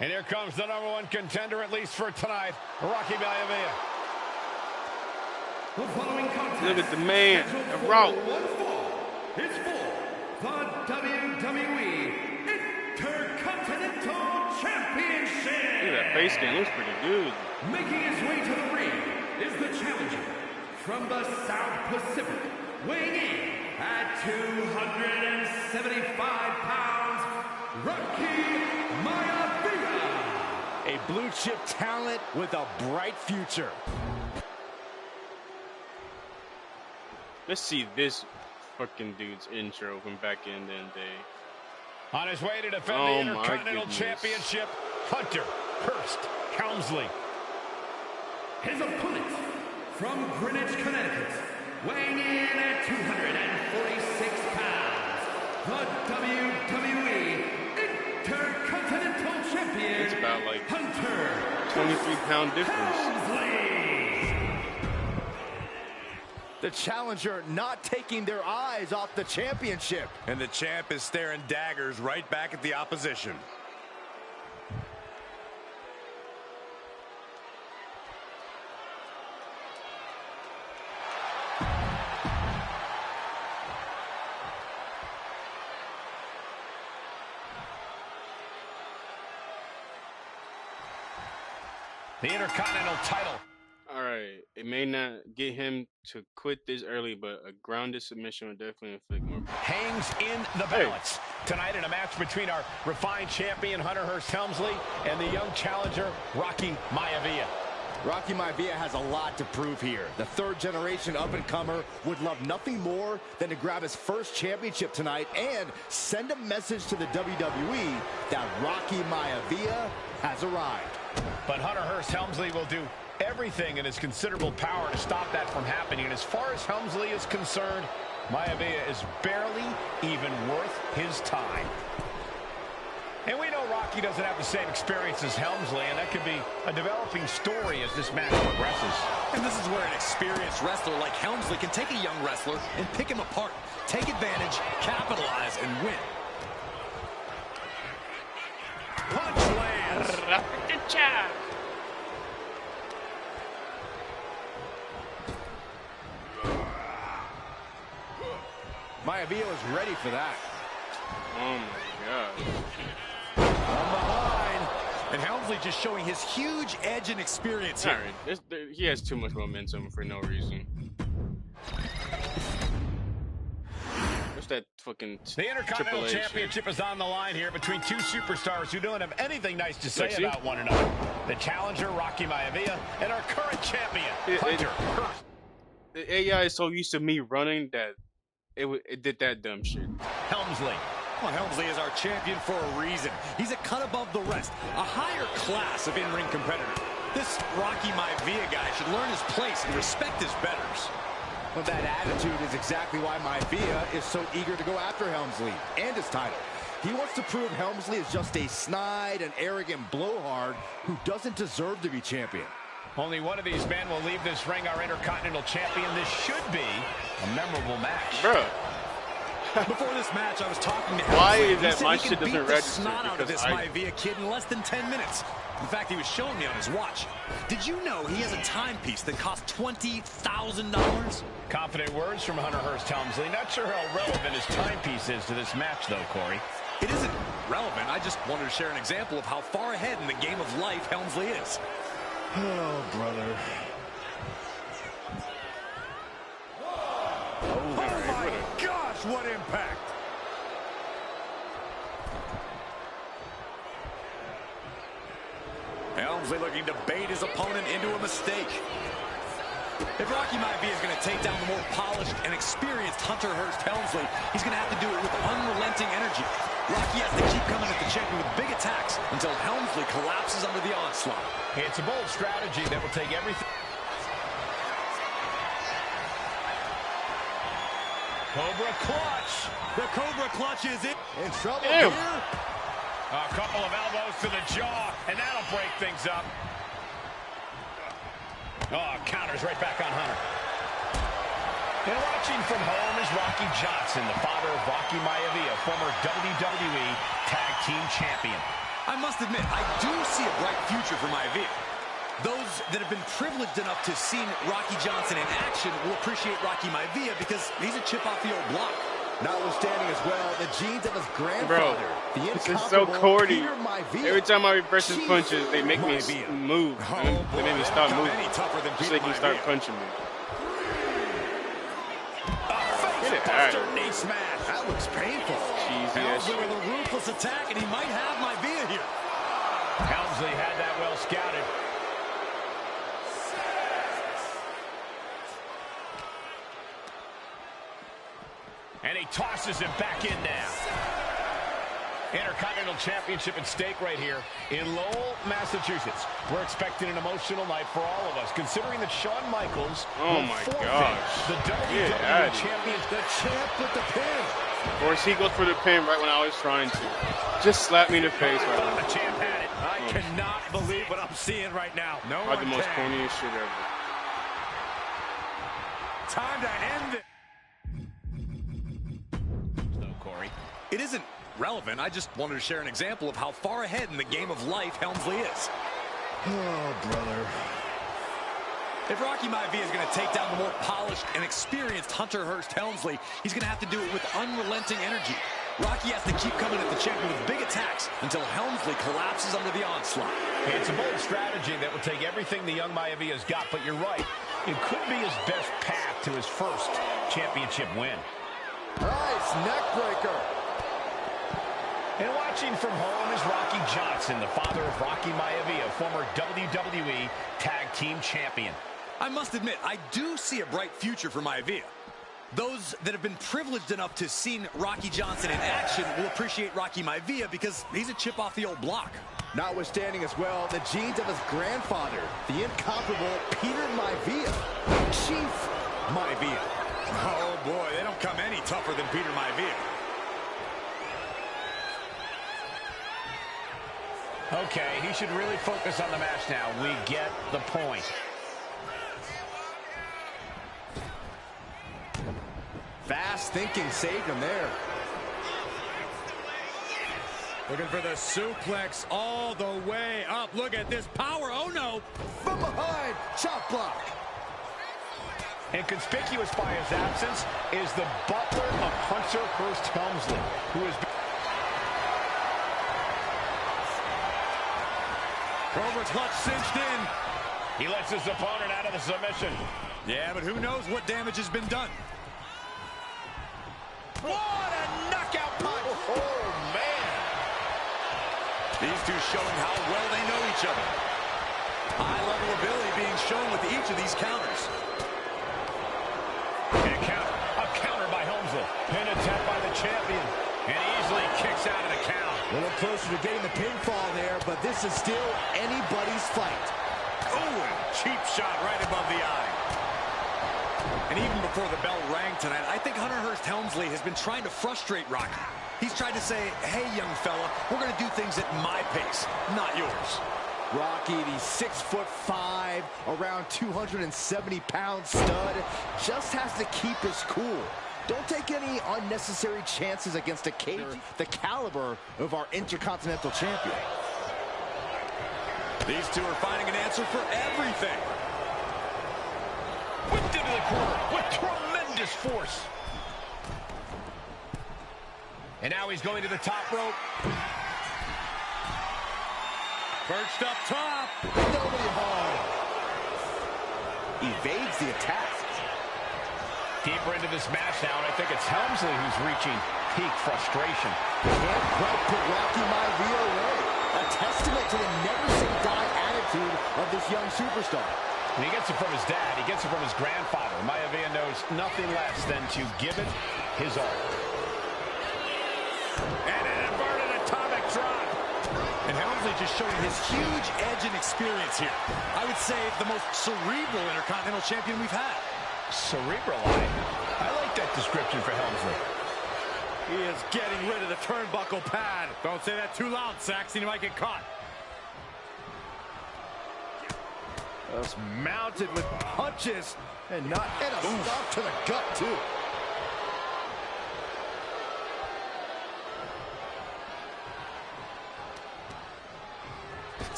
And here comes the #1 contender, at least for tonight, Rocky Maivia. Look at the man, the route. It's for the WWE Intercontinental Championship. Look at that face scan, looks pretty good. Making his way to the ring is the challenger from the South Pacific, weighing in at 275 pounds, Rocky Maivia. A blue chip talent with a bright future. Let's see this fucking dude's intro from back in the day. On his way to defend the Intercontinental Championship, Hunterrrr Helmsley. His opponent from Greenwich, Connecticut, weighing in at 246 pounds, the WWE Intercontinental Champion. It's about like Hunterrrr 23-pound difference. Helmsley. The challenger not taking their eyes off the championship. And the champ is staring daggers right back at the opposition. The Intercontinental title. All right, it may not get him to quit this early, but a grounded submission will definitely inflict more. Hangs in the balance. Tonight in a match between our refined champion, Hunterrrr Helmsley, and the young challenger, Rocky Maivia. Rocky Maivia has a lot to prove here. The third-generation up-and-comer would love nothing more than to grab his first championship tonight and send a message to the WWE that Rocky Maivia has arrived. But Hunterrrr Helmsley will do everything in his considerable power to stop that from happening. And as far as Helmsley is concerned, Maivia is barely even worth his time. And we know Rocky doesn't have the same experience as Helmsley, and that could be a developing story as this match progresses. And this is where an experienced wrestler like Helmsley can take a young wrestler and pick him apart, take advantage, capitalize, and win. Punch lands. Maivia was ready for that. Oh my God. From behind. And Helmsley just showing his huge edge and experience here. All right, he has too much momentum for no reason. What's that fucking The Intercontinental Championship is on the line here between two superstars who don't have anything nice to say about one another. The challenger, Rocky Maivia, and our current champion, Hunterrrr. The AI is so used to me running that it did that dumb shit. Helmsley. Well, Helmsley is our champion for a reason. He's a cut above the rest, a higher class of in-ring competitor. This Rocky Maivia guy should learn his place and respect his betters. Well, that attitude is exactly why Maivia is so eager to go after Helmsley and his title. He wants to prove Helmsley is just a snide and arrogant blowhard who doesn't deserve to be champion. Only one of these men will leave this ring our Intercontinental Champion. This should be a memorable match. Bro. Before this match, I was talking to Helmsley. Why is that my shit shit doesn't register? Snot out of this Maivia kid in less than 10 minutes. In fact, he was showing me on his watch. Did you know he has a timepiece that costs $20,000? Confident words from Hunterrrr Helmsley. Not sure how relevant his timepiece is to this match, though, Corey. It isn't relevant. I just wanted to share an example of how far ahead in the game of life Helmsley is. Oh, brother. Oh my gosh, what impact! Helmsley looking to bait his opponent into a mistake. If Rocky Maivia is going to take down the more polished and experienced Hunterrrr Helmsley, he's going to have to do it with unrelenting energy. Rocky has to keep coming at the champion with big attacks until Helmsley collapses under the onslaught. It's a bold strategy that will take everything. Cobra clutch. The Cobra clutch is in trouble Ew. here. A couple of elbows to the jaw, and that'll break things up. Oh, counters right back on Hunter. And watching from home is Rocky Johnson, the father of Rocky Maivia, former WWE Tag Team Champion. I must admit, I do see a bright future for Maivia. Those that have been privileged enough to see Rocky Johnson in action will appreciate Rocky Maivia because he's a chip off the old block. Notwithstanding as well, the genes of his grandfather. Bro, the this is so corny. Maivia. Every time I reverse his punches, they make me move. They make me start moving. So they can start punching me. Knee smash. That looks painful. Cheesy as shit. With a ruthless attack, and he might have Maivia here. Helmsley had that well scouted. And he tosses him back in now. Intercontinental Championship at stake right here in Lowell, Massachusetts. We're expecting an emotional night for all of us, considering that Shawn Michaels will forfeit the WWE Champion, the champ with the pin. Of course, he goes for the pin right when I was trying to. Just slap me in the face right now. The champ had it. I cannot believe what I'm seeing right now. No Probably one the most can. corniest shit ever. Time to end it. It isn't relevant. I just wanted to share an example of how far ahead in the game of life Helmsley is. Oh, brother. If Rocky Maivia is going to take down the more polished and experienced Hunterrrr Helmsley, he's going to have to do it with unrelenting energy. Rocky has to keep coming at the champion with big attacks until Helmsley collapses under the onslaught. It's a bold strategy that will take everything the young Maivia's got, but you're right. It could be his best path to his first championship win. Nice neck breaker. And watching from home is Rocky Johnson, the father of Rocky Maivia, former WWE Tag Team Champion. I must admit, I do see a bright future for Maivia. Those that have been privileged enough to see Rocky Johnson in action will appreciate Rocky Maivia because he's a chip off the old block. Notwithstanding as well, the genes of his grandfather, the incomparable Peter Maivia, Chief Maivia. Oh, boy, they don't come any tougher than Peter Maivia. Okay, he should really focus on the match now. We get the point. Fast thinking saved him there. Looking for the suplex all the way up. Look at this power. Oh, no. From behind, chop block. And conspicuous by his absence is the butler of Hunterrrr Helmsley, who has been... Cobra clutch cinched in. He lets his opponent out of the submission. Yeah, but who knows what damage has been done. What a knockout punch! Oh, man. These two showing how well they know each other. High level ability being shown with each of these counters. And a counter by Helmsley. Pin attempt by the champion. And easily kicks out of the count. A little closer to getting the pinfall there, but this is still anybody's fight. Oh, cheap shot right above the eye. And even before the bell rang tonight, I think Hunterrrr Helmsley has been trying to frustrate Rocky. He's tried to say, hey, young fella, we're going to do things at my pace, not yours. Rocky, the 6'5", around 270-pound stud, just has to keep his cool. Don't take any unnecessary chances against a cage the caliber of our Intercontinental Champion. These two are finding an answer for everything. Whipped into the corner with tremendous force. And now he's going to the top rope. Perched up top. Nobody home. Evades the attack. Deeper into this match now, and I think it's Helmsley who's reaching peak frustration. Can't quite put Rocky Maivia away. A testament to the never-say-die attitude of this young superstar. And he gets it from his dad. He gets it from his grandfather. Maivia knows nothing less than to give it his all. And an inverted atomic drop. And Helmsley just showing his huge edge and experience here. I would say the most cerebral Intercontinental Champion we've had. Cerebral, I like that description for Helmsley. He is getting rid of the turnbuckle pad. Don't say that too loud, Saxon. You might get caught. Just mounted with punches and a stop to the gut, too.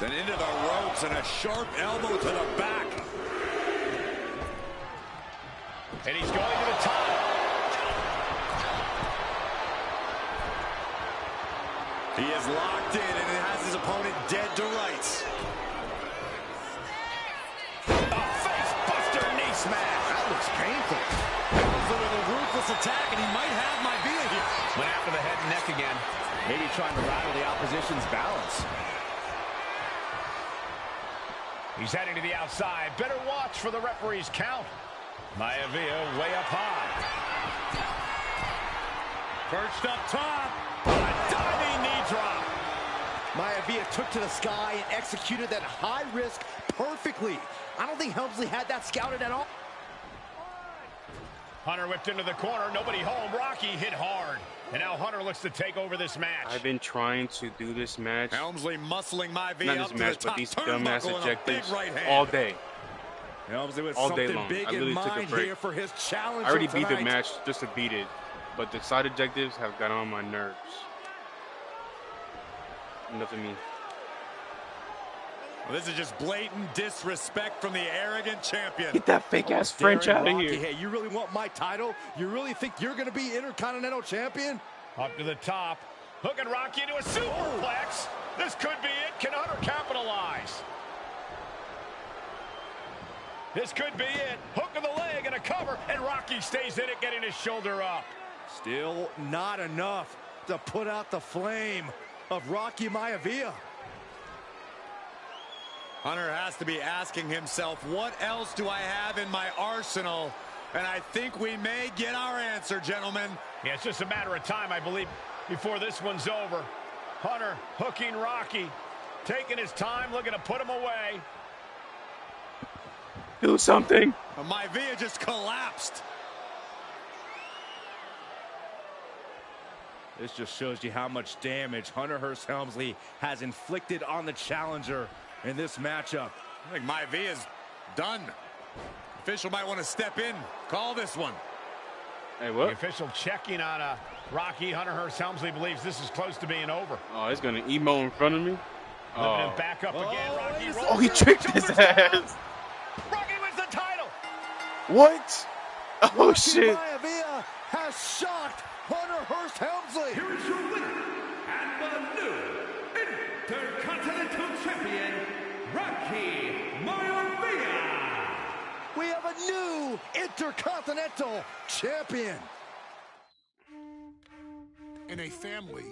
And into the ropes and a sharp elbow to the back. And he's going to the top. He is locked in and it has his opponent dead to rights. A face buster knee smash. That looks painful. With a ruthless attack, and he might have my Via here. Went after the head and neck again. Maybe trying to rattle the opposition's balance. He's heading to the outside. Better watch for the referee's count. Maivia way up high. Perched up top. A diving knee drop. Maivia took to the sky and executed that high risk perfectly. I don't think Helmsley had that scouted at all. Hunter whipped into the corner. Nobody home. Rocky hit hard. And now Hunter looks to take over this match. I've been trying to do this match. Helmsley muscling Maivia Not up this to match, the but top these dumbass turnbuckle and a big objectives right hand. all day. Helmsley with All day something long. big I in literally took a mind break. here for his challenge. I already beat the match just to beat it, but the side objectives have got on my nerves. Enough of me. Well, this is just blatant disrespect from the arrogant champion. Get that fake ass French out of Rocky, here. hey, you really want my title? You really think you're going to be Intercontinental Champion? Up to the top. Hooking Rocky into a superplex. This could be it. Can Hunter capitalize? This could be it. Hook of the leg and a cover, and Rocky stays in it, getting his shoulder up. Still not enough to put out the flame of Rocky Maivia. Hunter has to be asking himself, what else do I have in my arsenal? And I think we may get our answer, gentlemen. Yeah, it's just a matter of time, I believe, before this one's over. Hunter hooking Rocky, taking his time, looking to put him away. Do something. Maivia just collapsed. This just shows you how much damage Hunterrrr Helmsley has inflicted on the challenger in this matchup. I think Maivia's done. Official might want to step in, call this one. Hey, The what? official checking on Rocky. Hunterrrr Helmsley believes this is close to being over. Oh, he's gonna emo in front of me. Flipping him back up again. Rocky rolls Oh, he through, tricked his shoulders down. ass. Rocky wins the title. What? Oh Rocky shit. Maivia has shocked Hunterrrr Helmsley. Here is your winner, and the new Intercontinental Champion, Rocky Maivia. We have a new Intercontinental Champion. In a family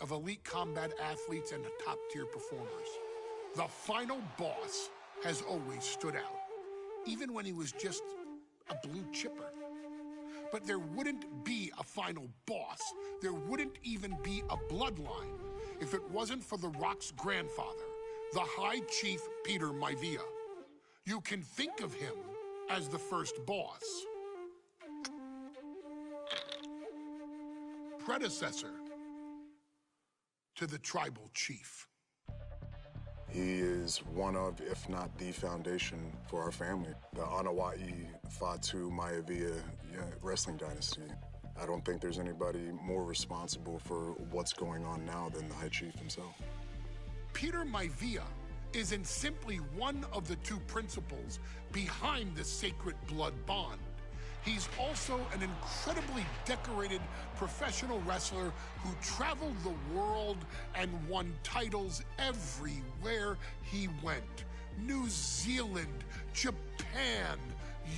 of elite combat athletes and top-tier performers, the final boss has always stood out, even when he was just a blue chipper. But there wouldn't be a final boss. There wouldn't even be a bloodline if it wasn't for The Rock's grandfather, the High Chief Peter Maivia. You can think of him as the first boss. Predecessor to the tribal chief. He is one of, if not the foundation for our family. The Anawa'i Fatu Maivia wrestling dynasty. I don't think there's anybody more responsible for what's going on now than the High Chief himself. Peter Maivia isn't simply one of the two principals behind the sacred blood bond. He's also an incredibly decorated professional wrestler who traveled the world and won titles everywhere he went. New Zealand, Japan,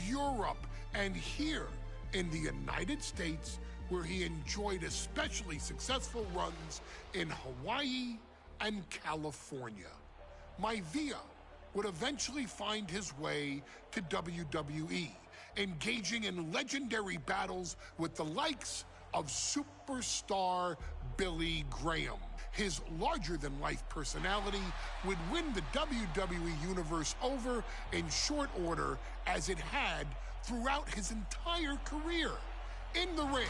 Europe, and here in the United States, where he enjoyed especially successful runs in Hawaii and California. Maivia would eventually find his way to WWE, engaging in legendary battles with the likes of superstar Billy Graham. His larger-than-life personality would win the WWE Universe over in short order, as it had throughout his entire career. In the ring,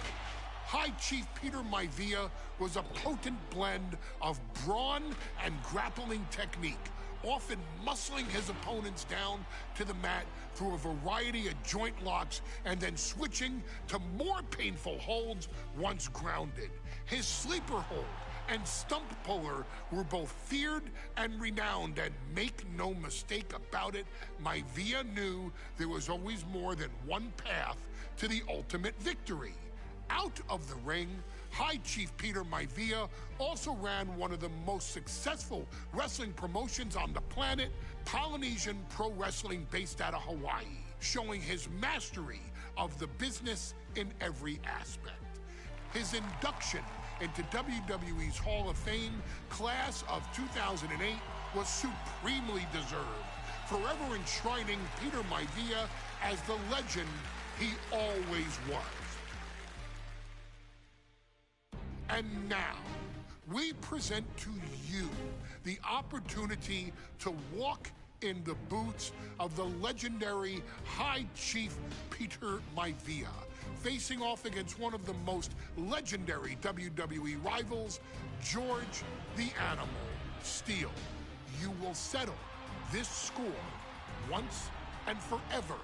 High Chief Peter Maivia was a potent blend of brawn and grappling technique, often muscling his opponents down to the mat through a variety of joint locks and then switching to more painful holds once grounded. His sleeper hold and stump puller were both feared and renowned, and make no mistake about it, Maivia knew there was always more than one path to the ultimate victory. Out of the ring, High Chief Peter Maivia also ran one of the most successful wrestling promotions on the planet, Polynesian Pro Wrestling, based out of Hawaii, showing his mastery of the business in every aspect. His induction into WWE's Hall of Fame class of 2008 was supremely deserved, forever enshrining Peter Maivia as the legend he always was. And now, we present to you the opportunity to walk in the boots of the legendary High Chief Peter Maivia, facing off against one of the most legendary WWE rivals, George the Animal Steele. You will settle this score once and forever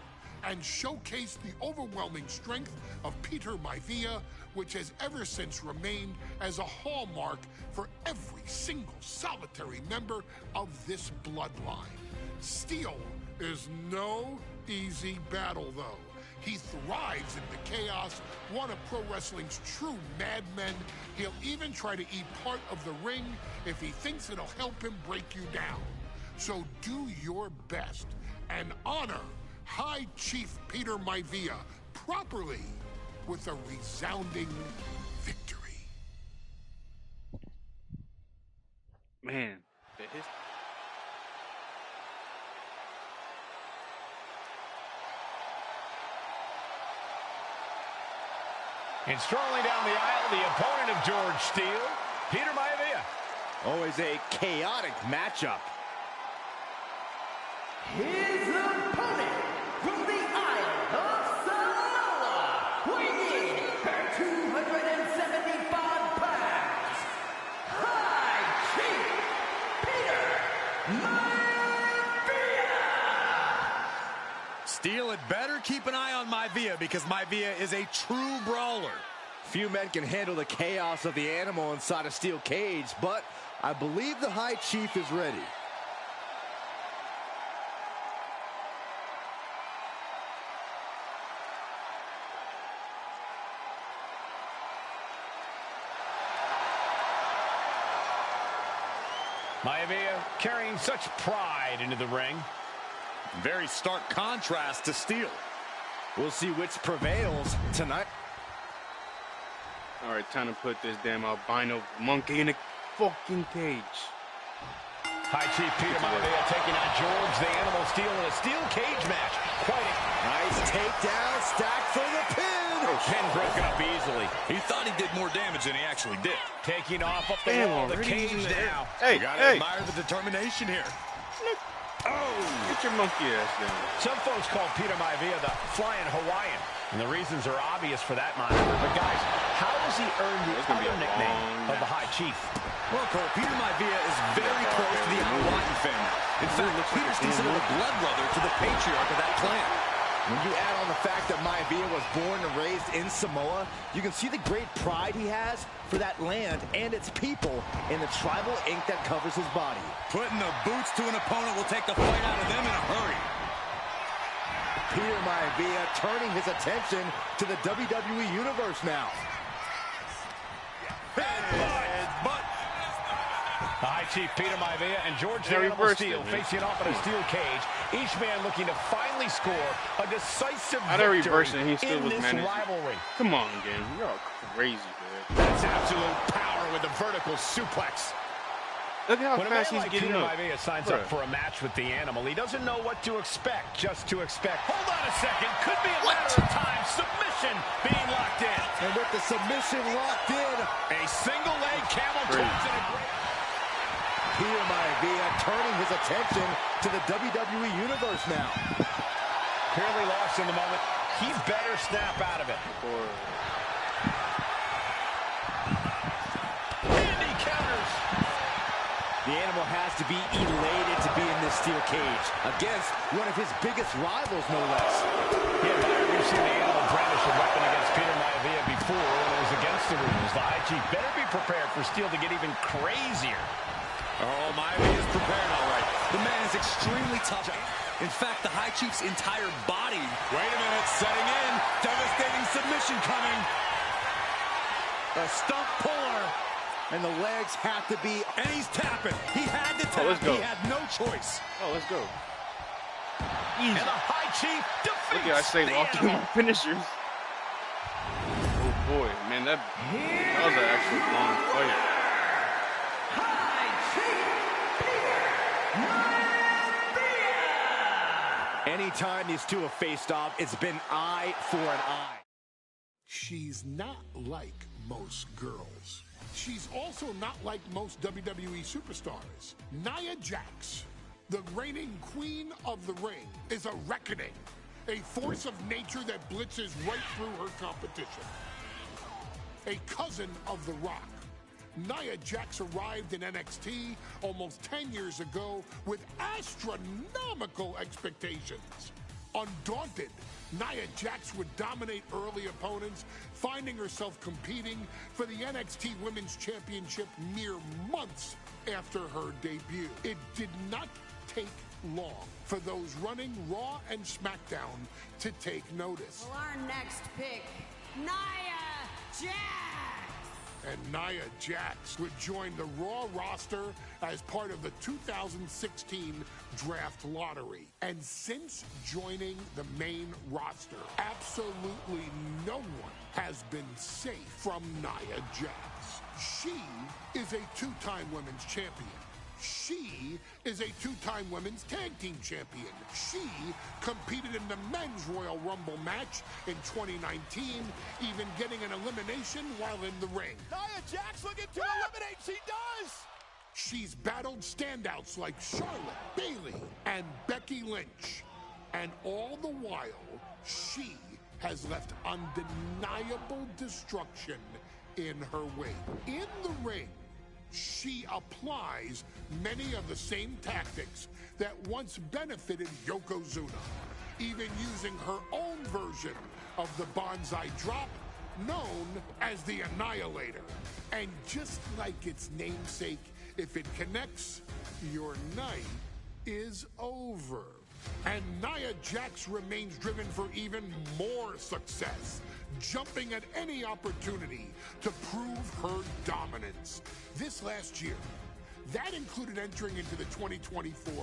and showcase the overwhelming strength of Peter Maivia, which has ever since remained as a hallmark for every single solitary member of this bloodline. Steele is no easy battle, though. He thrives in the chaos, one of pro wrestling's true madmen. He'll even try to eat part of the ring if he thinks it'll help him break you down. So do your best and honor High Chief Peter Maivia properly with a resounding victory. Man, And strolling down the aisle, the opponent of George Steele, Peter Maivia. Always a chaotic matchup. His opponent from the Isle of Samoa, weighing in at 275 pounds, High Chief Peter Maivia. Steele had better keep an eye on Maivia because Maivia is a true brawler. Few men can handle the chaos of the animal inside a steel cage, but I believe the High Chief is ready. Maivia carrying such pride into the ring. Very stark contrast to Steele. We'll see which prevails tonight. all right, time to put this damn albino monkey in a fucking cage. High Chief Peter Maivia taking on George the Animal Steele in a steel cage match. Quite a nice takedown, stack for the pin. Pin broken up easily. He thought he did more damage than he actually did. Taking off up the wall, the cage now. Hey, you gotta admire the determination here. Oh, get your monkey ass down. Some folks call Peter Maivia the Flying Hawaiian, and the reasons are obvious for that moniker. But guys, how has he earned the other nickname of the High Chief? Well, Cole, Peter Maivia is very close to the Hawaii family. In fact, Peter's considered a blood brother to the patriarch of that clan. When you add on the fact that Maivia was born and raised in Samoa, you can see the great pride he has for that land and its people in the tribal ink that covers his body. Putting the boots to an opponent will take the fight out of them in a hurry. Peter Maivia turning his attention to the WWE Universe now. Headbutt. The High Chief Peter Maivia and George the Animal Steele facing off in a steel cage. Each man looking to finally score a decisive victory in this rivalry. Come on, gang. You're all crazy, man. That's absolute power with the vertical suplex. Look how when fast a man he's like getting Peter up. Maivia signs up for a match with the Animal, he doesn't know what to expect, just to expect. Hold on a second. Could be a matter of time. Submission being locked in. And with the submission locked in, a single leg camel clutch and a great... Peter Maivia turning his attention to the WWE Universe now. Clearly lost in the moment. He better snap out of it. And he counters. The Animal has to be elated to be in this steel cage against one of his biggest rivals, no less. Yeah, we've seen the Animal brandish a weapon against Peter Maivia before when it was against breaks the rules, the High Chief better be prepared for Steel to get even crazier. Oh, Maivia is prepared all right. The man is extremely tough. In fact, the High Chief's entire body. Wait a minute, setting in. Devastating submission coming. A stump puller. And the legs have to be, And he's tapping. He had to tap. let's go. He had no choice. Oh, let's go. And the High Chief defeats Look at I say the walk through animal. my finishers. Oh boy, man, that was an actual long fight. anytime these two have faced off, it's been eye for an eye. She's not like most girls. She's also not like most WWE superstars. Nia Jax, the reigning queen of the ring, is a reckoning, a force of nature that blitzes right through her competition. A cousin of The Rock, Nia Jax arrived in NXT almost 10 years ago with astronomical expectations. Undaunted, Nia Jax would dominate early opponents, finding herself competing for the NXT Women's Championship mere months after her debut. It did not take long for those running Raw and SmackDown to take notice. Well, our next pick, Nia Jax. And Nia Jax would join the Raw roster as part of the 2016 draft lottery. And since joining the main roster, absolutely no one has been safe from Nia Jax. She is a two-time women's champion. She is a two-time women's tag team champion. She competed in the men's Royal Rumble match in 2019, even getting an elimination while in the ring. Nia Jax looking to eliminate. She does. She's battled standouts like Charlotte, Bayley, and Becky Lynch. And all the while, she has left undeniable destruction in her wake. In the ring, she applies many of the same tactics that once benefited Yokozuna, even using her own version of the Banzai Drop, known as the Annihilator. And just like its namesake, if it connects, your night is over. And Nia Jax remains driven for even more success, jumping at any opportunity to prove her dominance. This last year, that included entering into the 2024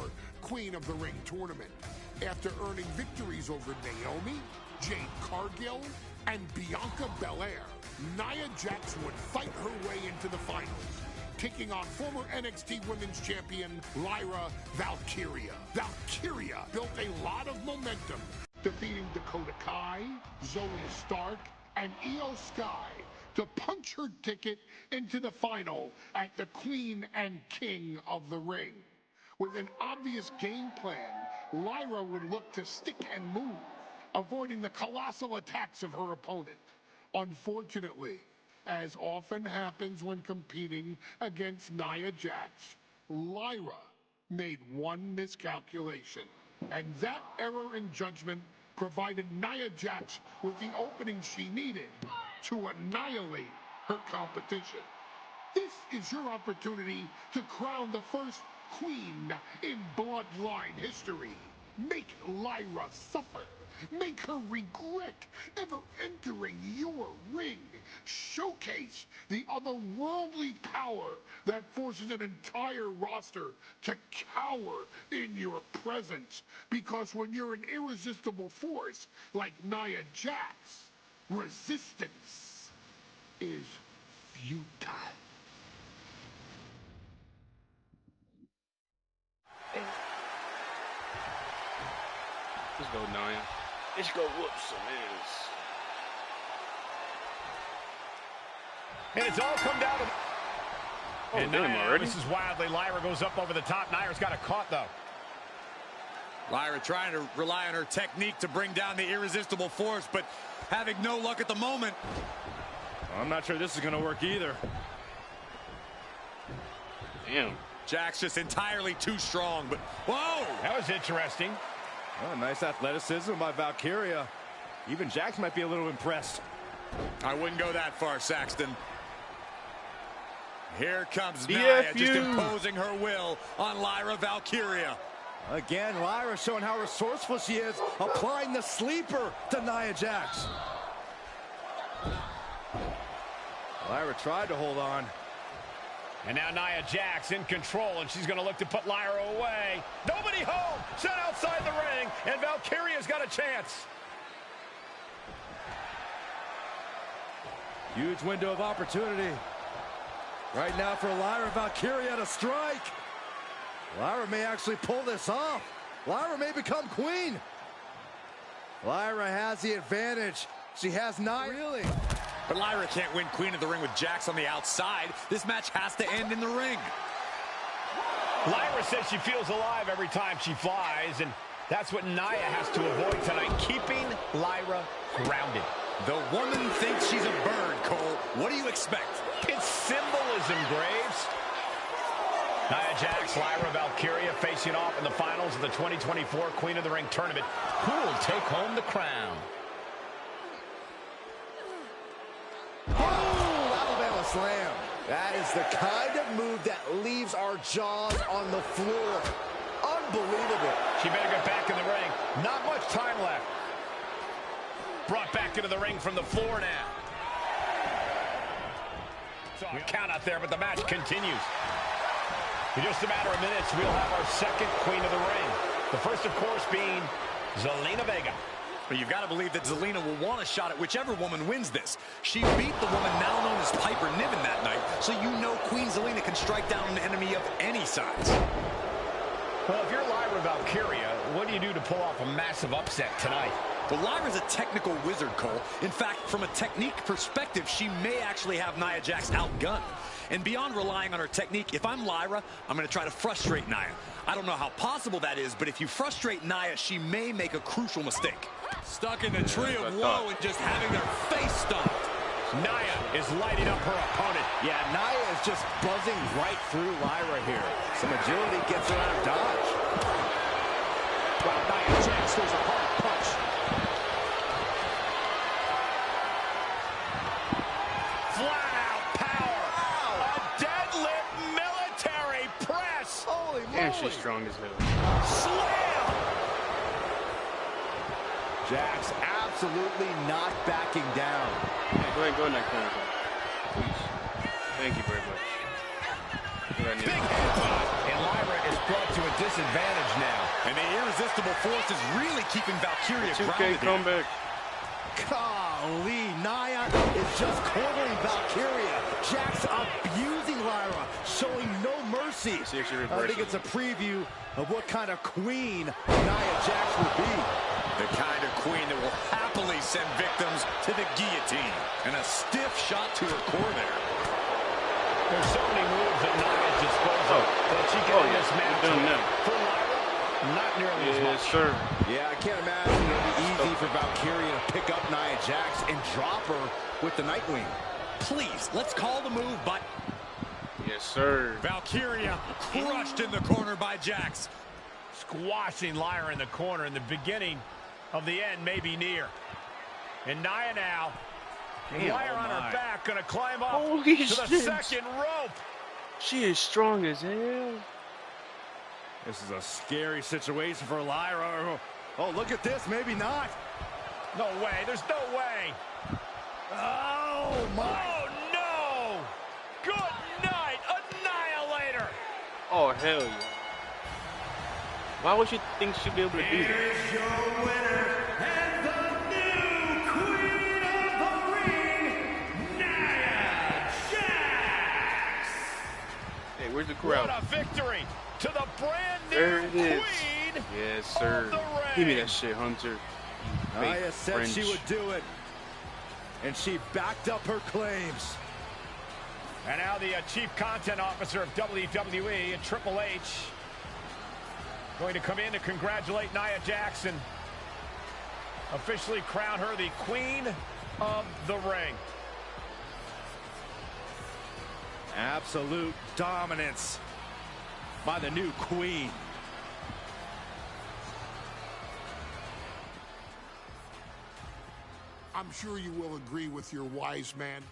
Queen of the Ring tournament after earning victories over Naomi, Jade Cargill, and Bianca Belair. Nia Jax would fight her way into the finals, taking on former NXT Women's Champion Lyra Valkyria. Valkyria built a lot of momentum, defeating Dakota Kai, Zoe Stark, and Io Sky to punch her ticket into the final at the Queen and King of the Ring. With an obvious game plan, Lyra would look to stick and move, avoiding the colossal attacks of her opponent. Unfortunately, as often happens when competing against Nia Jax, Lyra made one miscalculation, and that error in judgment provided Nia Jax with the opening she needed to annihilate her competition. This is your opportunity to crown the first queen in Bloodline history. Make Lyra suffer. Make her regret ever entering your ring. Showcase the otherworldly power that forces an entire roster to cower in your presence. Because when you're an irresistible force like Nia Jax, resistance is futile. Let's go, Nia. Let's go whoop some ass. And it's all come down to... Oh, and damn, Nia, already? this is wildly. Lyra goes up over the top. Nia's got it caught, though. Lyra trying to rely on her technique to bring down the irresistible force, but having no luck at the moment. I'm not sure this is going to work either. Damn. Jax just entirely too strong, but whoa! That was interesting. Oh, nice athleticism by Valkyria. Even Jax might be a little impressed. I wouldn't go that far, Saxton. Here comes Nia, just imposing her will on Lyra Valkyria. Again, Lyra showing how resourceful she is, applying the sleeper to Nia Jax. Lyra tried to hold on. And now Nia Jax in control, and she's going to look to put Lyra away. Nobody home, set outside the ring, and Valkyria's got a chance. Huge window of opportunity. Right now for Lyra Valkyria to strike. Lyra may actually pull this off. Lyra may become queen. Lyra has the advantage. She has Nia. Really? But Lyra can't win Queen of the Ring with Jax on the outside. This match has to end in the ring. Lyra says she feels alive every time she flies, and that's what Nia has to avoid tonight, keeping Lyra grounded. The woman thinks she's a bird, Cole. What do you expect? It's symbolism, Graves. Nia Jax, Lyra Valkyria facing off in the finals of the 2024 Queen of the Ring tournament. Who will take home the crown? Alabama slam. That is the kind of move that leaves our jaws on the floor. Unbelievable. She better get back in the ring. Not much time left. Brought back into the ring from the floor now. So a count out there, but the match continues. In just a matter of minutes, we'll have our second Queen of the Ring. The first, of course, being Zelina Vega. But you've got to believe that Zelina will want a shot at whichever woman wins this. She beat the woman now known as Piper Niven that night, so you know Queen Zelina can strike down an enemy of any size. Well, if you're Lyra Valkyria, what do you do to pull off a massive upset tonight? Well, Lyra's a technical wizard, Cole. In fact, from a technique perspective, she may actually have Nia Jax outgunned. And beyond relying on her technique, if I'm Lyra, I'm going to try to frustrate Nia. I don't know how possible that is, but if you frustrate Nia, she may make a crucial mistake. Stuck in the tree of woe and just having their face stomped. Nia is lighting up her opponent. Yeah, Nia is just buzzing right through Lyra here. Some agility gets her out of dodge. Wow, Nia Jax throws a hard punch. Flat out power. A deadlift military press. Holy moly. And she's strong as hell. Slam. Jax absolutely not backing down. Hey, go ahead, go in that corner, please. Thank you very much. Big headbutt. And Lyra is brought to a disadvantage now. And the irresistible force is really keeping Valkyria grounded. 2K comeback. Golly, Nia is just cornering Valkyria. Jax abusing Lyra, showing no mercy. I think it's a preview of what kind of queen Nia Jax will be. The kind of queen that will happily send victims to the guillotine. And a stiff shot to her core there. There's so many moves that Nia disposal that she can win this match. For Lyra, not nearly as much. Yes, sir. Yeah, I can't imagine it'll be easy for Valkyria to pick up Nia Jax and drop her with the Nightwing. Please, let's call the move, but... Yes, sir. Valkyria crushed in the corner by Jax. Squashing Lyra in the corner, in the beginning of the end may be near. And Nia now, Lyra on her back, gonna climb up to the second rope. She is strong as hell. This is a scary situation for Lyra. Oh, look at this, maybe not. No way, there's no way. Oh, my. Oh, no. Good night, Annihilator. Oh, hell yeah. Why would you think she'd be able to do that? Here's your winner and the new Queen of the Ring, Nia Jax. Hey, where's the crowd? What a victory to the brand new There it is. Queen Yes, sir. of the Ring. Give me that shit, Hunter. Nia said she would do it, and she backed up her claims. And now the Chief Content Officer of WWE and Triple H going to come in to congratulate Nia Jax, officially crown her the Queen of the Ring. Absolute dominance by the new queen. I'm sure you will agree with your wise man.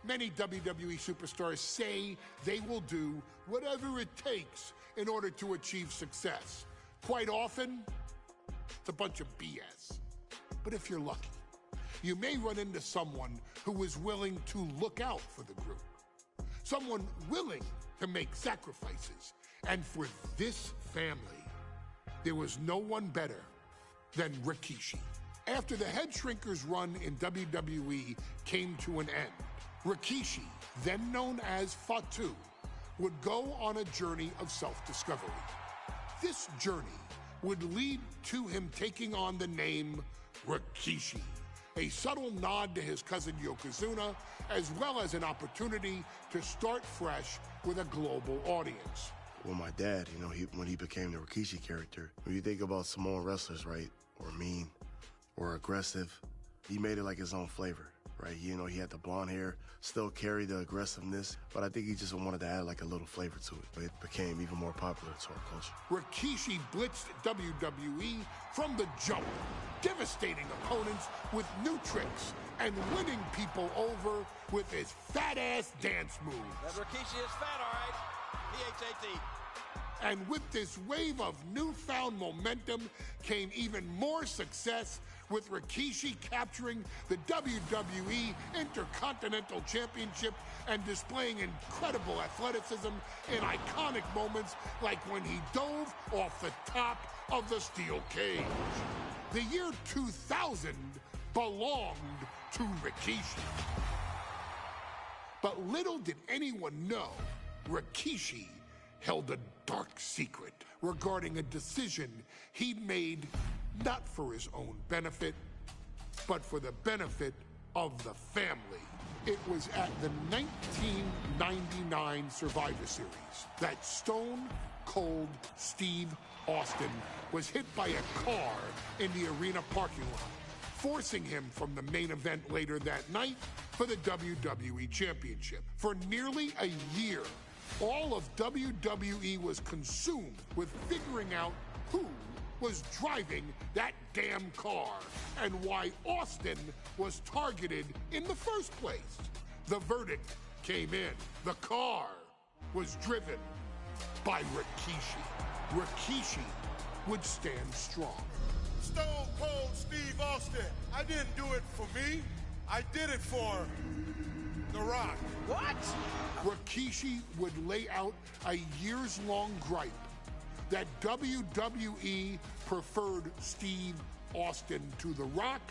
Many WWE superstars say they will do whatever it takes in order to achieve success. Quite often, it's a bunch of BS. But if you're lucky, you may run into someone who is willing to look out for the group. Someone willing to make sacrifices. And for this family, there was no one better than Rikishi. After the Head Shrinkers run in WWE came to an end, Rikishi, then known as Fatu, would go on a journey of self-discovery. This journey would lead to him taking on the name Rikishi, a subtle nod to his cousin Yokozuna, as well as an opportunity to start fresh with a global audience. Well, my dad, you know, when he became the Rikishi character, when you think about Samoan wrestlers, right, or mean, or aggressive, he made it like his own flavor, right? You know, he had the blonde hair, still carried the aggressiveness, but I think he just wanted to add like a little flavor to it. But it became even more popular to our culture. Rikishi blitzed WWE from the jump, devastating opponents with new tricks and winning people over with his fat-ass dance moves. That Rikishi is fat, all right. P-H-A-T. And with this wave of newfound momentum came even more success, with Rikishi capturing the WWE Intercontinental Championship and displaying incredible athleticism in iconic moments like when he dove off the top of the steel cage. The year 2000 belonged to Rikishi. But little did anyone know, Rikishi held a dark secret regarding a decision he'd made not for his own benefit, but for the benefit of the family. It was at the 1999 Survivor Series that Stone Cold Steve Austin was hit by a car in the arena parking lot, forcing him from the main event later that night for the WWE Championship. For nearly a year, all of WWE was consumed with figuring out who was driving that damn car and why Austin was targeted in the first place. The verdict came in. The car was driven by Rikishi. Rikishi would stand strong. Stone Cold Steve Austin. I didn't do it for me. I did it for The Rock. What? Rikishi would lay out a years-long gripe that WWE preferred Steve Austin to The Rock,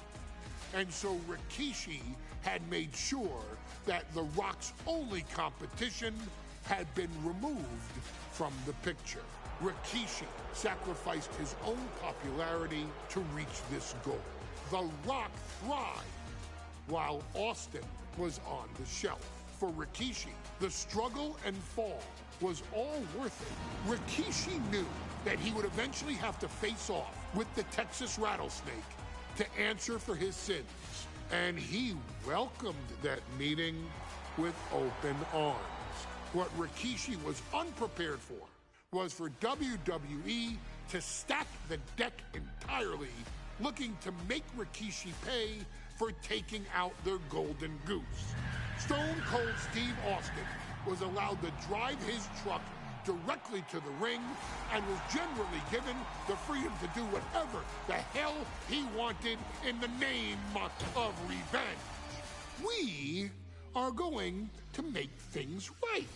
and so Rikishi had made sure that The Rock's only competition had been removed from the picture. Rikishi sacrificed his own popularity to reach this goal. The Rock thrived while Austin was on the shelf. For Rikishi, the struggle and fall was all worth it. Rikishi knew that he would eventually have to face off with the Texas Rattlesnake to answer for his sins. And he welcomed that meeting with open arms. What Rikishi was unprepared for was for WWE to stack the deck entirely, looking to make Rikishi pay for taking out their golden goose. Stone Cold Steve Austin was allowed to drive his truck directly to the ring and was generally given the freedom to do whatever the hell he wanted in the name of revenge. We are going to make things right.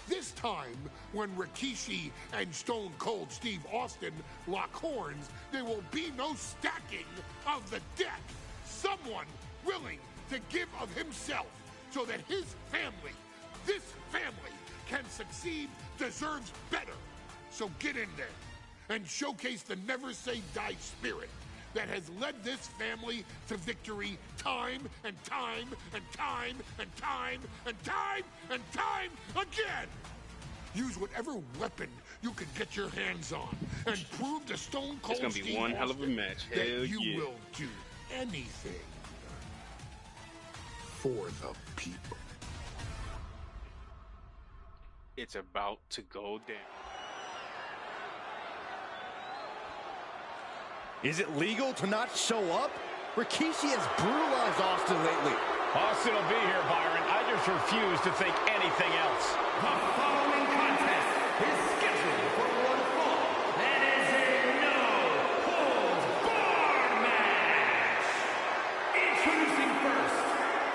This time, when Rikishi and Stone Cold Steve Austin lock horns, there will be no stacking of the deck. Someone willing to give of himself so that his family, this family, can succeed, deserves better. So get in there and showcase the never say die spirit that has led this family to victory time and time and time and time and time and time again. Use whatever weapon you can get your hands on and prove to Stone Cold It's gonna be Steve one hell of a Austin match. that Hell you yeah. will do anything for the people. It's about to go down. Is it legal to not show up? Rikishi has brutalized Austin lately. Austin will be here, Byron. I just refuse to think anything else. The following contest is scheduled for one fall and is a no-holds-barred match. Introducing first,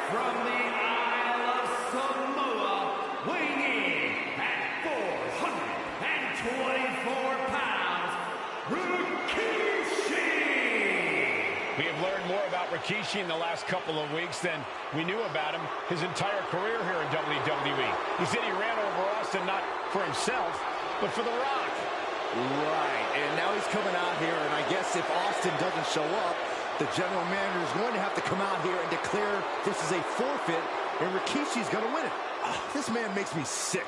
from the Isle of Samoa, weighing in at 424 pounds, Rikishi! We have learned more about Rikishi in the last couple of weeks than we knew about him his entire career here in WWE. He said he ran over Austin not for himself, but for The Rock. Right, and now he's coming out here, and I guess if Austin doesn't show up, the general manager is going to have to come out here and declare this is a forfeit, and Rikishi's going to win it. This man makes me sick.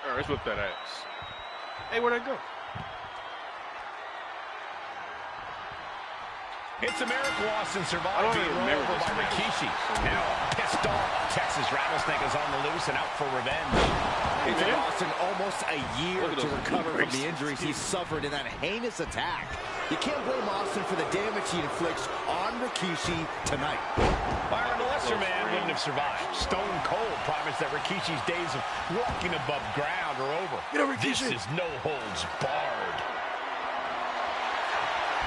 All right, let's whip that ass. Hey, where'd I go? It's a miracle Austin survived being run over by Rikishi. Now, pissed off, Texas Rattlesnake is on the loose and out for revenge. It took Austin almost a year to recover from the injuries he suffered in that heinous attack. You can't blame Austin for the damage he inflicts on Rikishi tonight. Byron, a lesser man wouldn't have survived. Stone Cold promised that Rikishi's days of walking above ground are over. This is no holds barred.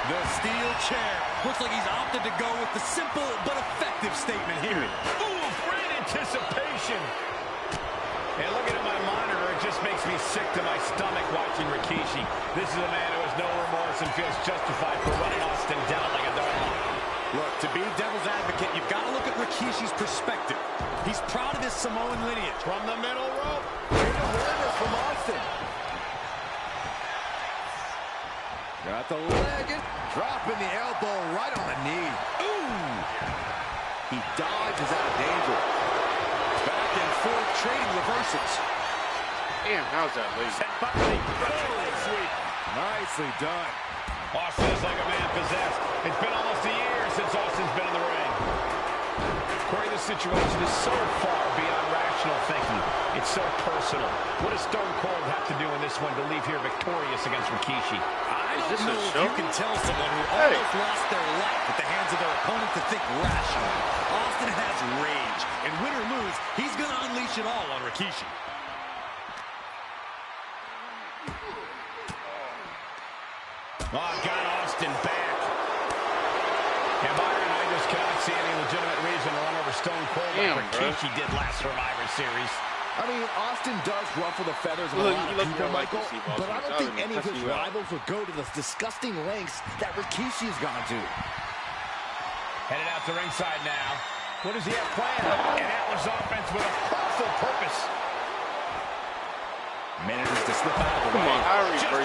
The steel chair. Looks like he's opted to go with the simple but effective statement here. Ooh, great anticipation. And looking at my monitor, it just makes me sick to my stomach watching Rikishi. This is a man who has no remorse and feels justified for running Austin down like a dog. Look, to be devil's advocate, you've got to look at Rikishi's perspective. He's proud of his Samoan lineage. From the middle rope. Great awareness from Austin. Got the leg and dropping the elbow right on the knee. Ooh! He dodges out of danger. Back and forth trading reversals. Damn, how's that late? Nicely done. Austin is like a man possessed. It's been almost a year since Austin's been in the ring. Corey, this situation is so far beyond rational thinking. It's so personal. What does Stone Cold have to do in this one to leave here victorious against Rikishi? I don't know if you can tell someone who almost lost their life at the hands of their opponent to think rationally. Austin has rage, and win or lose, he's going to unleash it all on Rikishi. Oh, got Austin back. And Byron, I just cannot see any legitimate reason to run over Stone Cold like Rikishi did last Survivor Series. I mean, Austin does ruffle the feathers of a lot of people, Michael, but I don't think any of his rivals would go to the disgusting lengths that Rikishi has gone to. Headed out to ringside now. What does he have planned? An Atlas offense with a powerful purpose. Manages to slip out of the way. Come on, I reversed it.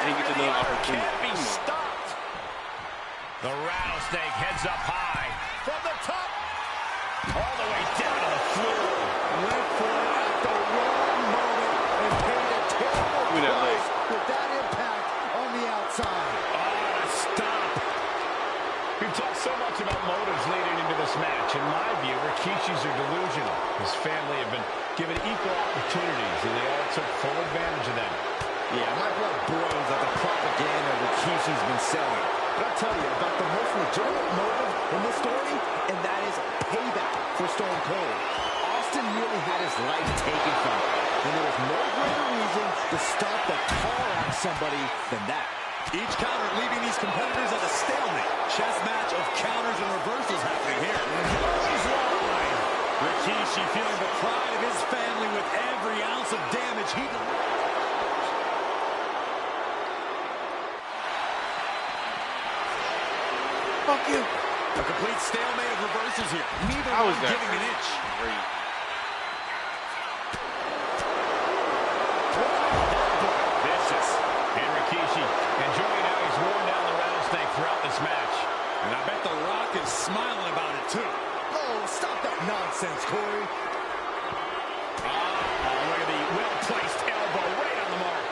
And he gets another opportunity. Can't be stopped. The Rattlesnake heads up high. From the top. All the way down to the floor. Went for it at the wrong moment and paid a terrible price with that impact on the outside. Oh, stop. We've talked so much about motives leading into this match. In my view, Rikishi's are delusional. His family have been given equal opportunities, and they all took full advantage of them. Yeah, my blood boils at the propaganda Rikishi's been selling. But I'll tell you about the most legitimate motive in this story, and that is payback for Stone Cold. Austin nearly had his life taken from him, and there was no greater reason to stop the tar on somebody than that. Each counter leaving these competitors at a stalemate. Chess match of counters and reversals happening here. Rikishi feeling the pride of his family with every ounce of damage he delivered. Fuck you. A complete stalemate of reversals here. Neither one giving an inch. Vicious. And Rikishi enjoying how he's worn down the Rattlesnake throughout this match. And I bet The Rock is smiling about it too. Oh, stop that nonsense, Corey. Look at the well-placed elbow right on the mark.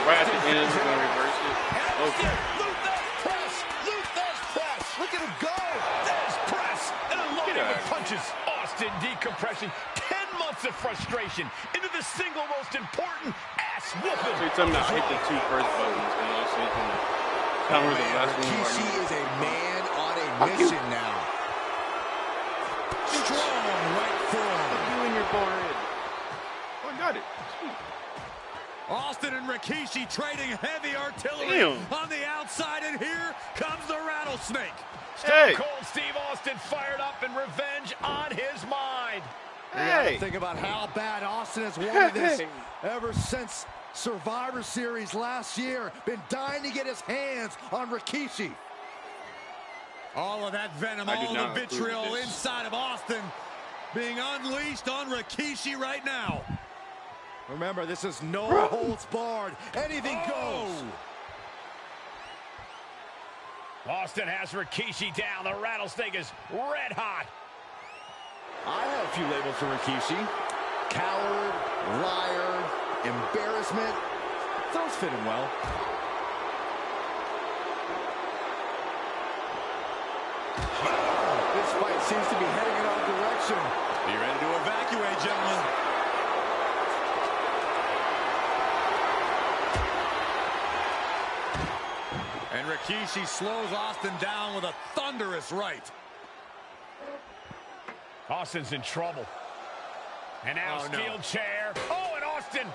Right at the end, he's going to reverse it. Okay. Luthez press. Look at him go. There's press. And a load of punches. Austin decompression. 10 months explosive frustration into the single most important ass whooping. So you're telling me I hit the 2 first buttons and also you can counter the last one. Rikishi is a man on a mission now. Strong right forearm. You in your forehead. Oh, I got it. Sweet. Austin and Rikishi trading heavy artillery on the outside, and here comes the rattlesnake. Stone Cold Steve Austin fired up and revenge on his mind. Think about how bad Austin has wanted this ever since Survivor Series last year. Been dying to get his hands on Rikishi. All of that venom, all the vitriol inside of Austin being unleashed on Rikishi right now. Remember, this is no holds barred. Anything goes. Austin has Rikishi down. The rattlesnake is red hot. I have a few labels for Rikishi. Coward, liar, embarrassment. Those fit him well. This fight seems to be heading in our direction. Be ready to evacuate, gentlemen. And Rikishi slows Austin down with a thunderous right. Austin's in trouble. And now steel chair. Oh, and Austin,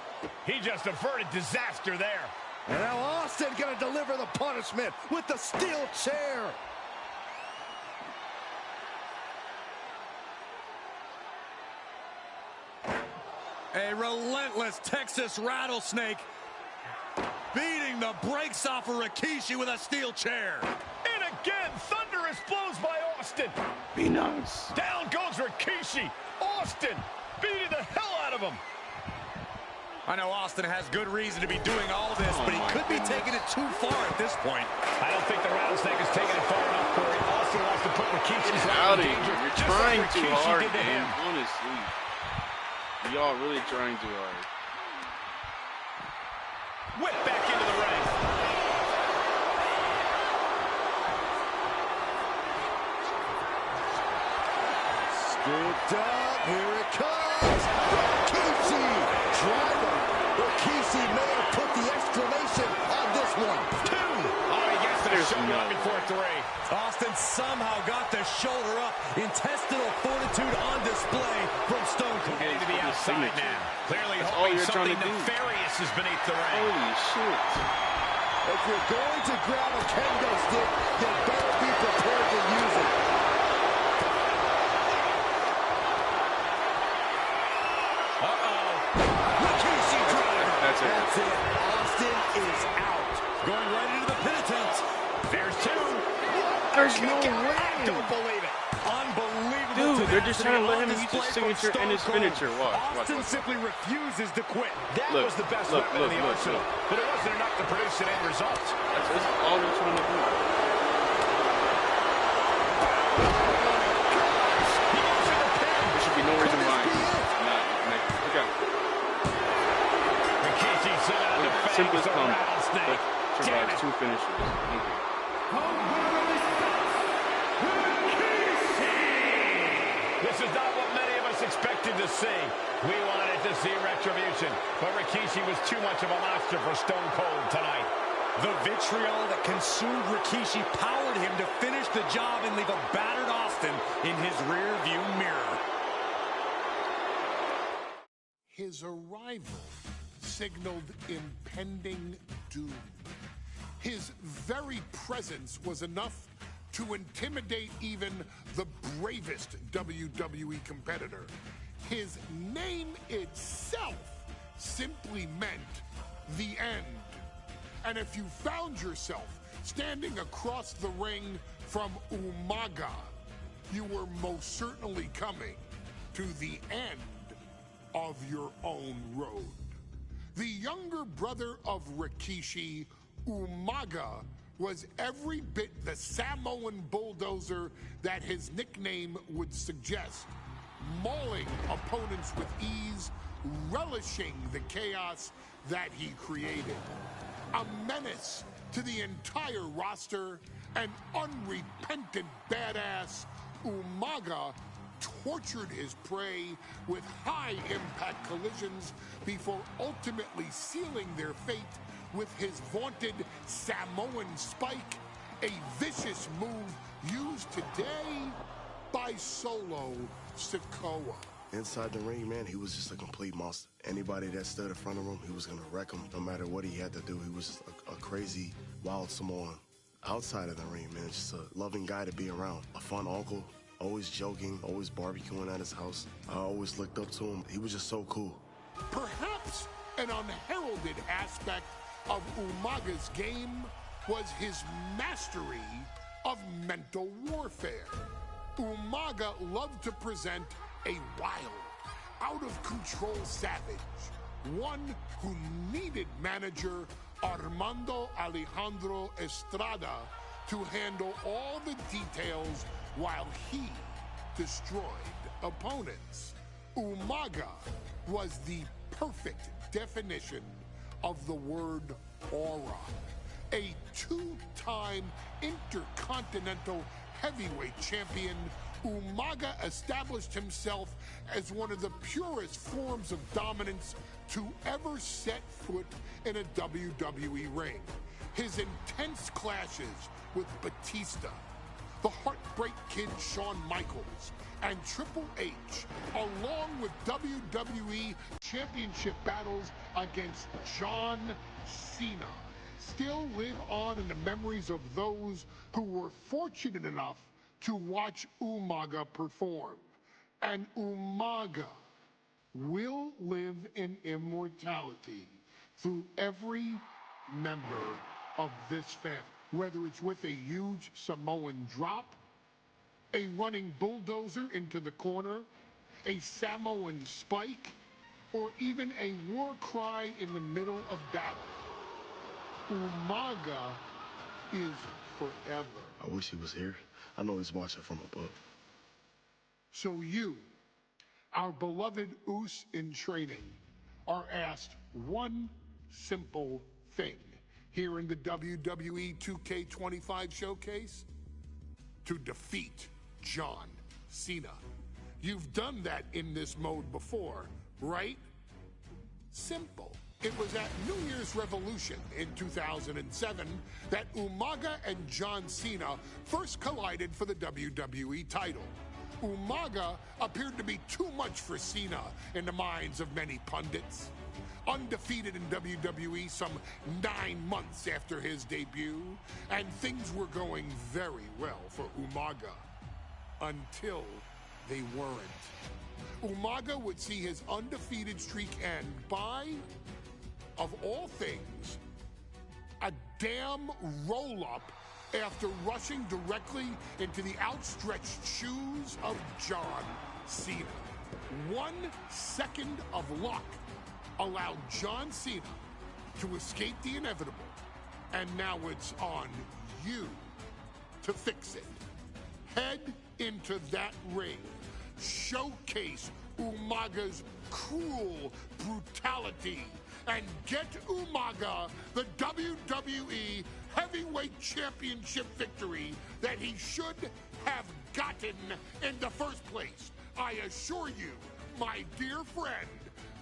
he just averted disaster there. And now Austin gonna deliver the punishment with the steel chair. A relentless Texas rattlesnake beating the brakes off of Rikishi with a steel chair. And again, thunderous blows by Austin. Be nice. Down goes Rikishi. Austin beating the hell out of him. I know Austin has good reason to be doing all this, but he could be taking it too far at this point. I don't think the rattlesnake is taking it far enough, Corey. Austin wants to put Rikishi's out life of in here. danger. You're trying too hard, did to him. Honestly. Y'all really trying too hard. Whip back into the ring. Scooped up, here it comes. Rikishi, driver. Rikishi may have put the exclamation on this one. 2. Oh, he gets to the shoulder up before 3. Austin somehow got the shoulder up. Intestinal fortitude on display from Stone Cold. Getting to the outside now. Clearly That's all hoping you're trying something to do. nefarious is beneath the ring. Holy shit. If you're going to grab a kendo stick, you better be prepared to use it. Rikishi driver. That's it. That's it. Austin is out. Going right into the pin attempt. There's 2. There's no way. I don't believe it. Unbelievable. Dude, they're just trying to let him use his display from signature and his Stone Cold. finisher. Watch. Austin simply refuses to quit. That was the best weapon in the arsenal, but it wasn't enough to produce an end result. That's all they're trying to do. There should be no reason why he's not. Look out. Rikishi sent out the fangs Simplest of combo. rattlesnake. That survives 2 finishers. Okay. This is not what many of us expected to see. We wanted to see retribution, but Rikishi was too much of a monster for Stone Cold tonight. The vitriol that consumed Rikishi powered him to finish the job and leave a battered Austin in his rear-view mirror. His arrival signaled impending doom. His very presence was enough to intimidate even the bravest WWE competitor. His name itself simply meant the end. And if you found yourself standing across the ring from Umaga, you were most certainly coming to the end of your own road. The younger brother of Rikishi, Umaga, was every bit the Samoan bulldozer that his nickname would suggest, mauling opponents with ease, relishing the chaos that he created. A menace to the entire roster, an unrepentant badass, Umaga tortured his prey with high-impact collisions before ultimately sealing their fate with his vaunted Samoan spike, a vicious move used today by Solo Sikoa. Inside the ring, man, he was just a complete monster. Anybody that stood in front of him, he was going to wreck him no matter what he had to do. He was just a crazy, wild Samoan. Outside of the ring, man, just a loving guy to be around. A fun uncle, always joking, always barbecuing at his house. I always looked up to him. He was just so cool. Perhaps an unheralded aspect of Umaga's game was his mastery of mental warfare. Umaga loved to present a wild, out-of-control savage, one who needed manager Armando Alejandro Estrada to handle all the details while he destroyed opponents. Umaga was the perfect definition of the word aura. A two-time intercontinental heavyweight champion, Umaga established himself as one of the purest forms of dominance to ever set foot in a WWE ring. His intense clashes with Batista, the Heartbreak Kid Shawn Michaels, and Triple H, along with WWE Championship battles against John Cena, still live on in the memories of those who were fortunate enough to watch Umaga perform. And Umaga will live in immortality through every member of this family, whether it's with a huge Samoan drop, a running bulldozer into the corner, a Samoan spike, or even a war cry in the middle of battle. Umaga is forever. I wish he was here. I know he's watching from above. So you, our beloved Us in training, are asked one simple thing here in the WWE 2K25 showcase: to defeat John Cena. You've done that in this mode before, right? Simple. It was at New Year's Revolution in 2007 that Umaga and John Cena first collided for the WWE title. Umaga appeared to be too much for Cena in the minds of many pundits. Undefeated in WWE some 9 months after his debut, and things were going very well for Umaga. Until they weren't. Umaga would see his undefeated streak end by, of all things, a damn roll-up after rushing directly into the outstretched shoes of John Cena. 1 second of luck allowed John Cena to escape the inevitable, and now it's on you to fix it. Head into that ring. Showcase Umaga's cruel brutality and get Umaga the WWE Heavyweight Championship victory that he should have gotten in the first place. I assure you, my dear friend,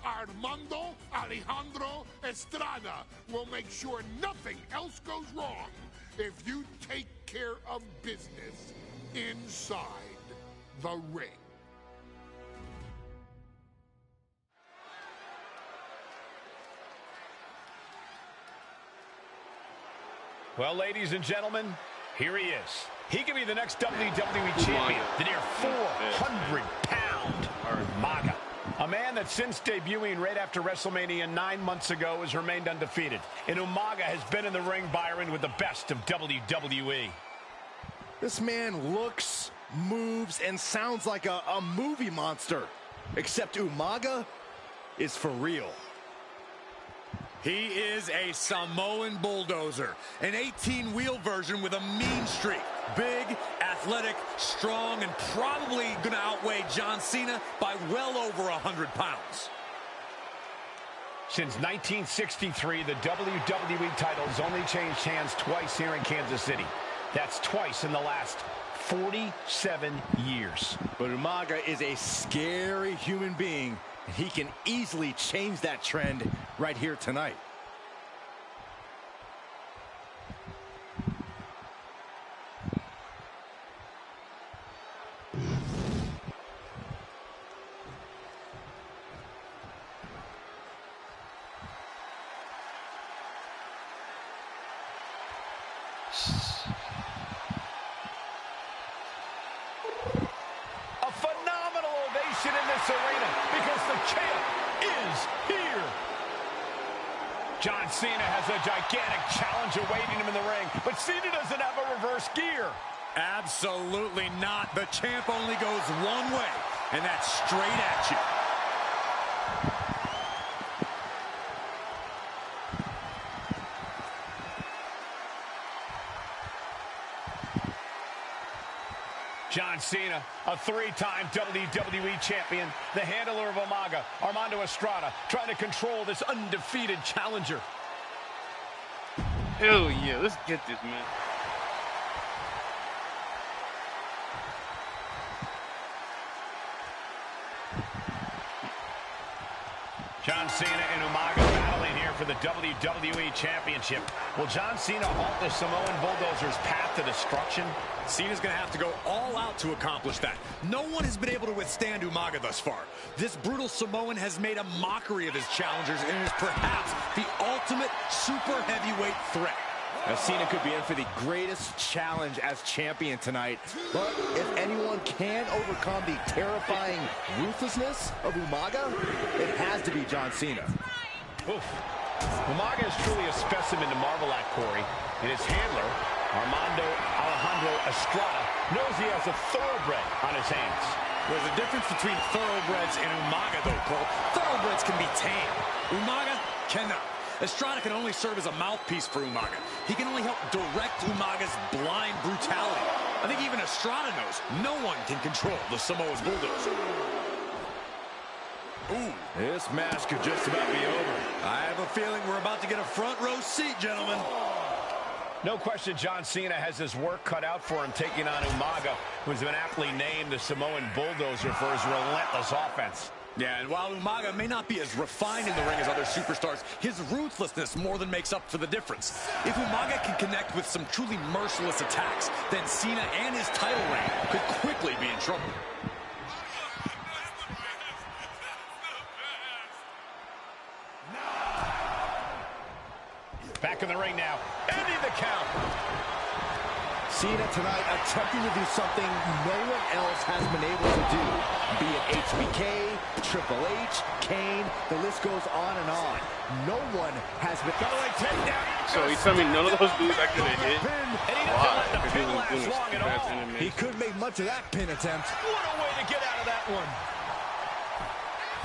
Armando Alejandro Estrada will make sure nothing else goes wrong if you take care of business inside the ring. Well, ladies and gentlemen, here he is. He could be the next WWE champion, the near 400-pound Umaga. A man that since debuting right after WrestleMania 9 months ago has remained undefeated. And Umaga has been in the ring, Byron, with the best of WWE. This man looks, moves, and sounds like a movie monster. Except Umaga is for real. He is a Samoan bulldozer, an 18-wheel version with a mean streak. Big, athletic, strong, and probably going to outweigh John Cena by well over 100 pounds. Since 1963, the WWE title's only changed hands twice here in Kansas City. That's twice in the last 47 years. But Umaga is a scary human being. He can easily change that trend right here tonight. A phenomenal ovation in this arena because the champ is here. John Cena has a gigantic challenge awaiting him in the ring, but Cena doesn't have a reverse gear. Absolutely not. The champ only goes one way, and that's straight at you. John Cena, a three-time WWE champion, the handler of Umaga, Armando Estrada, trying to control this undefeated challenger. Hell yeah, let's get this, man. John Cena and Umaga battling here for the WWE Championship. Will John Cena halt the Samoan Bulldozer's path to destruction? Cena's going to have to go all out to accomplish that. No one has been able to withstand Umaga thus far. This brutal Samoan has made a mockery of his challengers and is perhaps the ultimate super heavyweight threat. Now, Cena could be in for the greatest challenge as champion tonight. But if anyone can overcome the terrifying ruthlessness of Umaga, it has to be John Cena. Oof. Umaga is truly a specimen to marvel at, Corey. And his handler, Armando Estrada, knows he has a thoroughbred on his hands. There's a difference between thoroughbreds and Umaga, though, Cole. Thoroughbreds can be tamed. Umaga cannot. Estrada can only serve as a mouthpiece for Umaga. He can only help direct Umaga's blind brutality. I think even Estrada knows no one can control the Samoa's bulldozer. Ooh, this match could just about be over. I have a feeling we're about to get a front row seat, gentlemen. No question John Cena has his work cut out for him taking on Umaga, who's been aptly named the Samoan Bulldozer for his relentless offense. Yeah, and while Umaga may not be as refined in the ring as other superstars, his ruthlessness more than makes up for the difference. If Umaga can connect with some truly merciless attacks, then Cena and his title reign could quickly be in trouble. Back in the ring now, ending the count. Cena tonight attempting to do something no one else has been able to do. Be it HBK, Triple H, Kane, the list goes on and on. No one has been... So you tell me none of those dudes actually hit? Wow, he could make much of that pin attempt. What a way to get out of that one.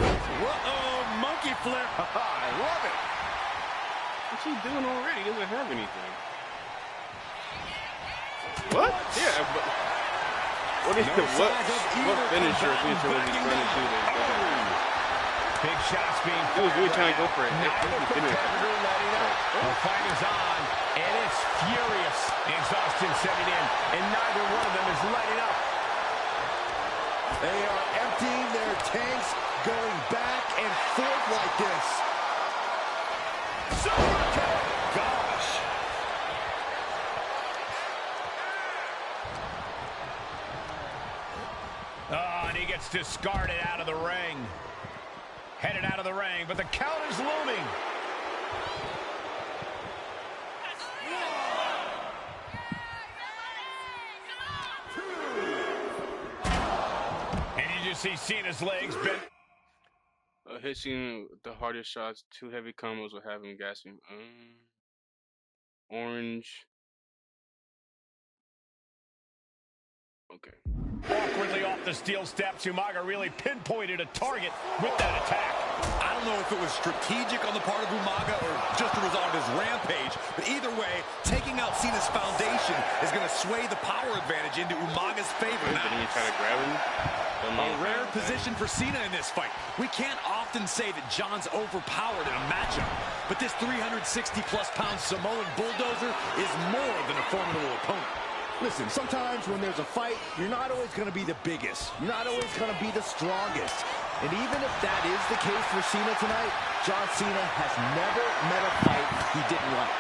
Uh-oh, monkey flip. I love it. What's he doing already? He doesn't have anything. What? Yeah, but what is what finisher is he trying to do there? Big shots being he was really trying to go for it. The fight is on, and it's furious. Exhaustion setting in, and neither one of them is letting up. They are emptying their tanks, going back and forth like this. Super kick! Gosh. Oh, and he gets discarded out of the ring. Headed out of the ring, but the count is looming. And you just see Cena's legs bent. Hit Cena with the hardest shots. 2 heavy combos will have him gasping. Orange. Okay. Awkwardly off the steel steps, Umaga really pinpointed a target with that attack. I don't know if it was strategic on the part of Umaga or just a result of his rampage, but either way, taking out Cena's foundation is going to sway the power advantage into Umaga's favor now. Didn't he try to grab him? A rare position for Cena in this fight. We can't often say that John's overpowered in a matchup, but this 360-plus-pound Samoan Bulldozer is more than a formidable opponent. Listen, sometimes when there's a fight, you're not always going to be the biggest. You're not always going to be the strongest. And even if that is the case for Cena tonight, John Cena has never met a fight he didn't like.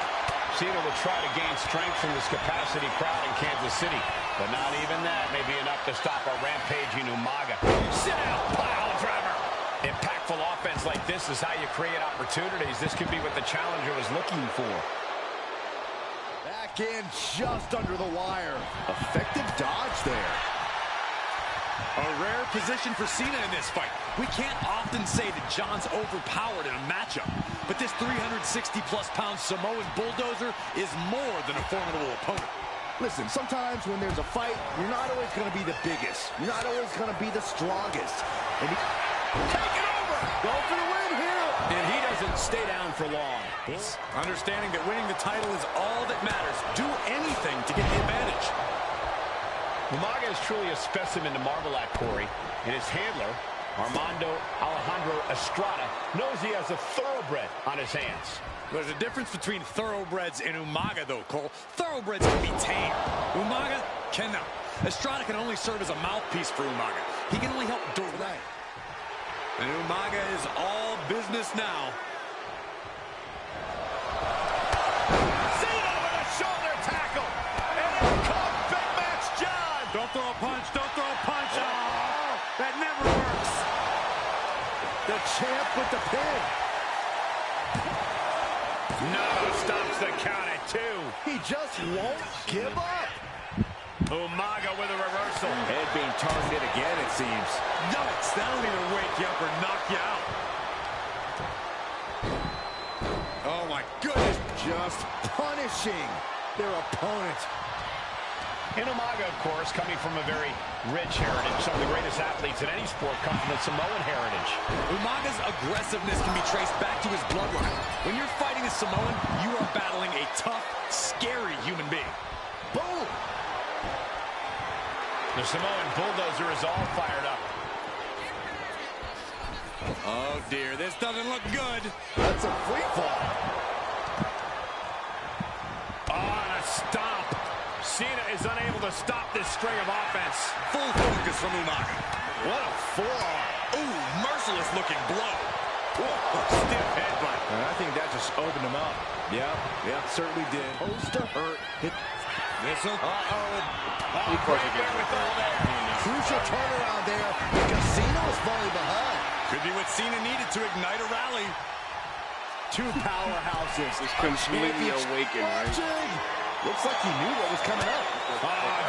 Cena will try to gain strength from this capacity crowd in Kansas City, but not even that may be enough to stop a rampaging Umaga. Sit-out pile driver. Impactful offense like this is how you create opportunities. This could be what the challenger was looking for. Back in just under the wire. Effective dodge there. A rare position for Cena in this fight. We can't often say that John's overpowered in a matchup, but this 360-plus pound Samoan bulldozer is more than a formidable opponent. Listen, sometimes when there's a fight, you're not always going to be the biggest. You're not always going to be the strongest. And take it over! Go for the win here! And he doesn't stay down for long. Understanding that winning the title is all that matters. Do anything to get the advantage. Umaga is truly a specimen to marvel at, Corey. And his handler, Armando Alejandro Estrada, knows he has a thoroughbred on his hands. There's a difference between thoroughbreds and Umaga, though, Cole. Thoroughbreds can be tame. Umaga cannot. Estrada can only serve as a mouthpiece for Umaga. He can only help direct. And Umaga is all business now. Cena with a shoulder tackle. And here comes Big Match John. Don't throw a punch. Don't throw a punch. Oh, that never works. The champ with the pin. No, stops the count at 2. He just won't give up. Umaga with a reversal. Head being targeted again, it seems. Nuts. That'll either wake you up or knock you out. Oh, my goodness. Just punishing their opponent. And Umaga, of course, coming from a very rich heritage. Some of the greatest athletes in any sport come from the Samoan heritage. Umaga's aggressiveness can be traced back to his bloodline. When you're fighting a Samoan, you are battling a tough, scary human being. Boom! The Samoan bulldozer is all fired up. Oh, dear. This doesn't look good. That's a free fall. Oh, and a stomp. Cena is unable to stop this string of offense. Full focus from Umaga. What a forearm. Ooh, merciless looking blow. Stiff headbutt. And I think that just opened him up. Yeah, certainly did. Supposed to hurt. Missile. Crucial turnaround there because Cena was falling behind. Could be what Cena needed to ignite a rally. Two powerhouses. He's completely awakened, right? Looks like he knew what was coming up.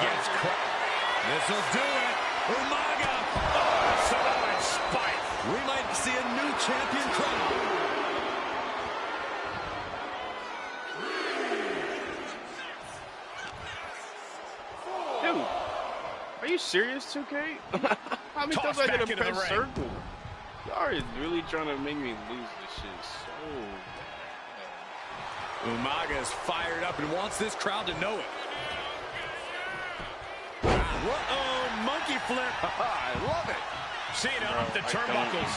Gets cracked. This'll do it. Umaga. Samoan spike. We might see a new champion crowned. Dude, are you serious, 2K? How many times I back get a into the press ring. circle? Y'all are really trying to make me lose this shit so bad. Umaga is fired up and wants this crowd to know it. Uh-oh, monkey flip. I love it. Cena up the turnbuckles.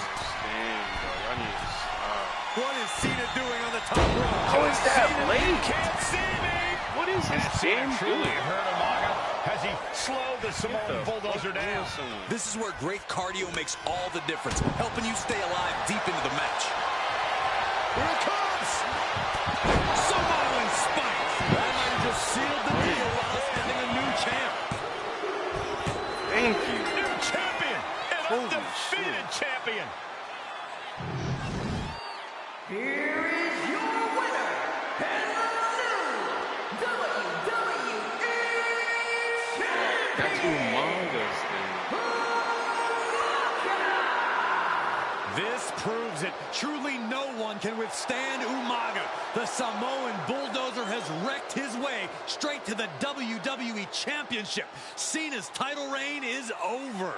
What is Cena doing on the top rope? How is that late? You can't see me. What is this Cena game truly doing? hurt Umaga as he slowed the Samoan bulldozer down. This is where great cardio makes all the difference, helping you stay alive deep into the match. Here it comes. Samoan spike. That might have just sealed the deal while us having a new champ. Thank you. New champion and Holy undefeated champion. Here is your winner, and the new WWE Champion! That's Umaga's thing. This proves it. Truly no one can withstand Umaga. The Samoan bulldozer has wrecked his way straight to the WWE Championship. Cena's title reign is over.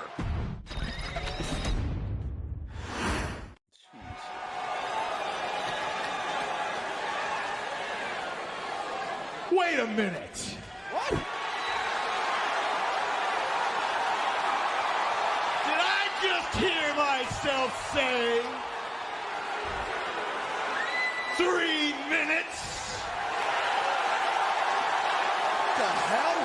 Wait a minute. What? Did I just hear myself say 3 minutes? The hell?